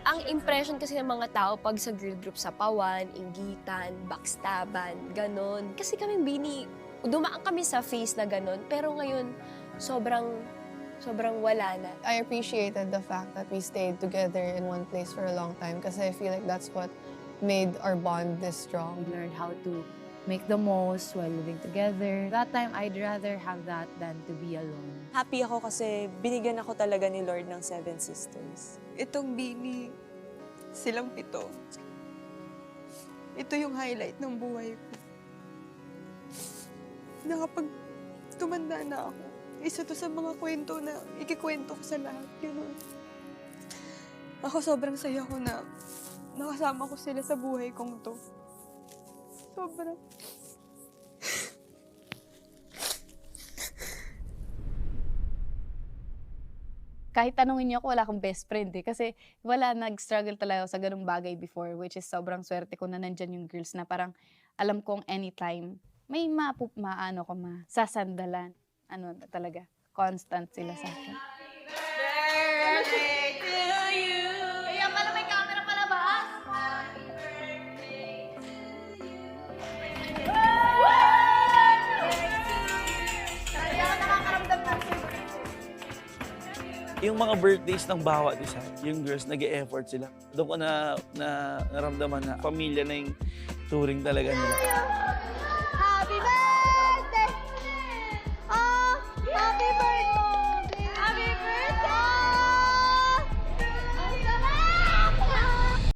Ang impression kasi ng mga tao pag sa girl group sa pawan, inggitan, backstaban, ganon. Kasi kami Bini, dumaan kami sa phase na ganon, pero ngayon sobrang wala na. I appreciated the fact that we stayed together in one place for a long time kasi I feel like that's what made our bond this strong. We learned how to make the most while living together. That time, I'd rather have that than to be alone. Happy ako kasi binigyan ako talaga ni Lord ng 7 sisters. Itong Bini, silang 7. Ito yung highlight ng buhay ko. Na kapag tumanda na ako, isa to sa mga kwento na ikikwento ko sa lahat. Ganun. Ako sobrang saya ko na nakasama ko sila sa buhay kong to. Sobrang. Kahit tanungin niyo ako, wala akong best friend eh. Kasi wala, nag-struggle talaga ako sa ganung bagay before, which is sobrang swerte ko na nandyan yung girls na parang alam kong anytime may maano ko masasandalan. Ano talaga, constant sila sa akin. Yung mga birthdays ng bawat isa, yung girls, nag-e-effort sila. Doon ko na naramdaman na pamilya na yung touring talaga nila.